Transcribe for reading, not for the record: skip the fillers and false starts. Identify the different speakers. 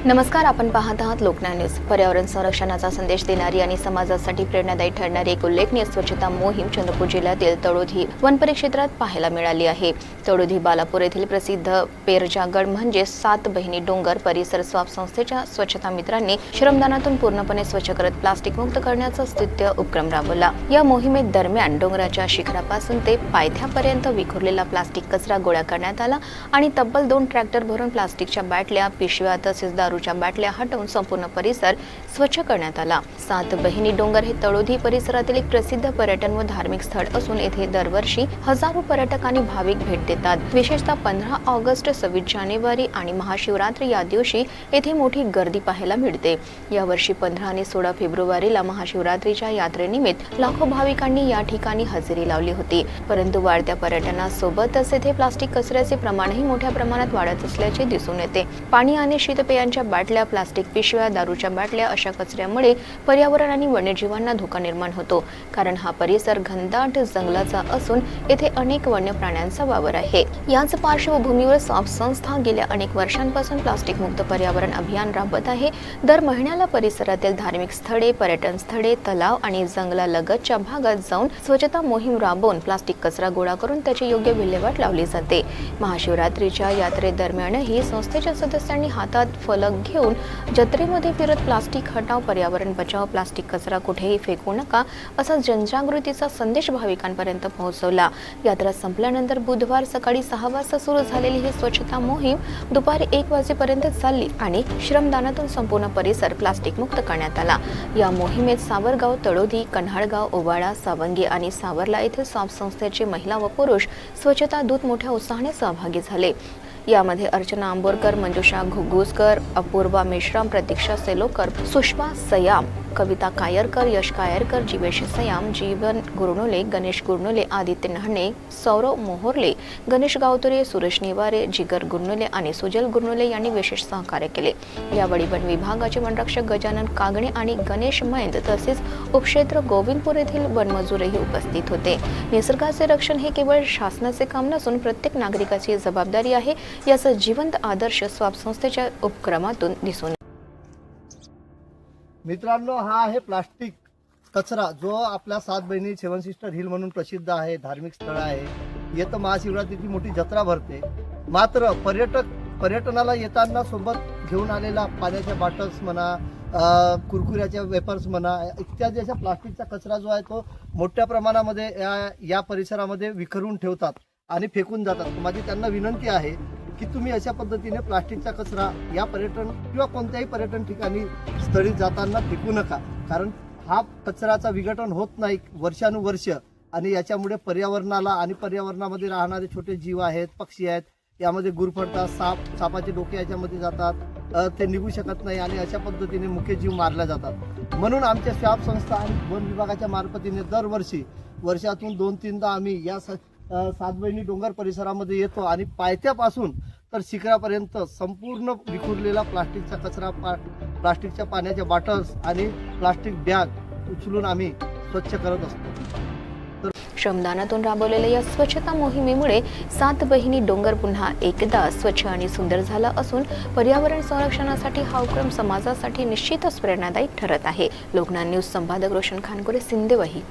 Speaker 1: नमस्कार, आपण पाहत आहात लोकन्याय न्यूज। पर्यावरण संरक्षणाचा संदेश देणारी आणि समाजासाठी प्रेरणादायी ठरणारी एक उल्लेखनीय स्वच्छता मोहीम चंद्रपूर जिल्ह्यातील तळोधी वन परिक्षेत्रात पाहायला मिळाली आहे। तळोधी बालापूर येथील प्रसिद्ध पेरजागड म्हणजे 7 बहिणी डोंगर परिसर स्वाप संस्थेच्या स्वच्छता मित्रांनी श्रमदानातून पूर्णपणे स्वच्छ करत प्लास्टिक मुक्त करण्याचा स्तुत्य उपक्रम राबवला। या मोहिमेत दरम्यान डोंगराच्या शिखरापासून ते पायथ्यापर्यंत विखुरलेला प्लास्टिक कचरा गोळा करण्यात आला आणि तब्बल 2 ट्रॅक्टर भरून प्लास्टिकच्या बाटल्या, पिशव्या तसेच दारूच्या बाटल्या हटवून संपूर्ण परिसर स्वच्छ करण्यात आला। 7 बहिणी डोंगर हे तळोधी परिसरातील एक प्रसिद्ध पर्यटन व धार्मिक स्थळ असून येथे दरवर्षी हजारो पर्यटक आणि भाविक भेट देतात। विशेषतः 15 ऑगस्ट, 26 जानेवारी आणि महाशिवरात्री या दिवशी येथे मोठी गर्दी पाहायला मिळते। यावर्षी 15 आणि 16 फेब्रुवारीला महाशिवरात्रीच्या यात्रेनिमित्त लाखो भाविकांनी या ठिकाणी हजेरी लावली होती। परंतु वाढत्या पर्यटनासोबतच येथे प्लास्टिक कचऱ्याचे प्रमाणही मोठ्या प्रमाणात वाढत असल्याचे दिसून येते। पाणी आणि शीतपेयांच्या बाटल्या, प्लास्टिक पिशव्या, दारूच्या बाटल्या अशा कचऱ्यामुळे पर्यावरण आणि वन्यजीवांना धोका निर्माण होतो, कारण हा परिसर घनदाट जंगलाचा असून येथे अनेक वन्य प्राण्यांचा वावर आहे। याच पार्श्वभूमीवर स्वाप संस्था गेल्या अनेक वर्षांपासून प्लास्टिक मुक्त पर्यावरण अभियान राबवत आहे। दर महिन्याला परिसरातील धार्मिक स्थळे, पर्यटन स्थळे, तलाव आणि जंगलालगतच्या भागात जाऊन स्वच्छता मोहीम राबवून प्लास्टिक कचरा गोळा करून त्याची योग्य विल्हेवाट लावली जाते। महाशिवरात्रीच्या यात्रेदरम्यानही संस्थेच्या सदस्यांनी हातात फलक घेऊन जत्रेमध्ये फिरत प्लास्टिक हटाव, पर्यावरण बचाव, प्लास्टिक कचरा कुठेही फेकू नका असा जनजागृतीचा संदेश भाविकांपर्यंत पोहोचवला। यात्रा संपल्यानंतर बुधवार सकाळी 6 वाजता सुरू झालेली ही स्वच्छता मोहीम दुपारी 1 वाजेपर्यंत चालली आणि श्रमदानातून संपूर्ण परिसर प्लास्टिक मुक्त करण्यात आला। या मोहिमेत सावरगाव, तळोधी, कन्हाळगाव, ओवाळा, सावंगी आणि सावरला येथील स्वाप संस्थेचे महिला व पुरुष स्वच्छता दूत मोठ्या उत्साहाने सहभागी झाले। यामध्ये अर्चना आंबोरकर, मंजुषा घुगुसकर, अपूर्वा मेश्राम, प्रतीक्षा सेलोकर, सुषमा सयाम, कविता कायरकर, यश कायरकर, जीवेश सयाम, जीवन गुरनुले, गणेश गुरनुले, आदित्य नहणे, सौरव मोहोरले, गणेश गावतुरे, सुरेश निवारे, जिगर गुरनुले आणि सुजल गुरनुले यांनी विशेष सहकार्य केले। यावेळी वन विभागाचे वनरक्षक गजानन कागणे आणि गणेश मैंद तसेच उपक्षेत्र गोविंदपूर येथील वनमजूरही उपस्थित होते। निसर्गाचे रक्षण हे केवळ शासनाचे काम नसून प्रत्येक नागरिकाची जबाबदारी आहे, याचा जिवंत आदर्श स्वाप संस्थेच्या उपक्रमातून दिसून
Speaker 2: मित्रांनो, हा आहे प्लास्टिक कचरा जो आपल्या 7 बहिणी 7 सिस्टर हिल म्हणून प्रसिद्ध आहे, धार्मिक स्थळ आहे। येतं महाशिवरात्रीची मोठी जत्रा भरते। मात्र पर्यटनाला येताना सोबत घेऊन आलेला पाण्याच्या बॉटल्स म्हणा, कुरकुऱ्याच्या वेपर्स म्हणा, इत्यादी अशा प्लास्टिकचा कचरा जो आहे तो मोठ्या प्रमाणामध्ये या परिसरामध्ये विखरून ठेवतात आणि फेकून जातात। माझी त्यांना विनंती आहे की तुम्ही अशा पद्धतीने प्लास्टिकचा कचरा या पर्यटन किंवा कोणत्याही पर्यटन ठिकाणी स्थळी जाताना फेकू नका, कारण हा कचऱ्याचा विघटन होत नाही वर्षानुवर्ष आणि याच्यामुळे पर्यावरणाला आणि पर्यावरणामध्ये राहणारे छोटे जीव आहेत, पक्षी आहेत, यामध्ये गुरफटतात, सापाचे डोके याच्यामध्ये जातात, ते निघू शकत नाही आणि अशा पद्धतीने मुख्य जीव मारले जातात। म्हणून आमच्या स्वाप संस्था आणि वन विभागाच्या मार्फतीने दरवर्षी वर्षातून 2-3दा आम्ही या 7 बहिणी डोंगर परिसरामध्ये येतो आणि पायथ्यापासून तर शिखरापर्यंत संपूर्ण विखुरलेला प्लास्टिकचा कचरा, प्लास्टिकच्या पाण्याच्या बॉटल्स आणि प्लास्टिक बॅग उचलून आम्ही स्वच्छ करत असतो।
Speaker 1: श्रमदानातून राबवलेल्या या स्वच्छता मोहिमेमुळे 7 बहिणी डोंगर पुन्हा एकदा स्वच्छ आणि सुंदर झाला असून पर्यावरण संरक्षणासाठी हा उपक्रम समाजासाठी निश्चितच प्रेरणादायी ठरत आहे। लोकन्याय न्यूज संपादक रोशन खानकुरे, सिंदेवाही।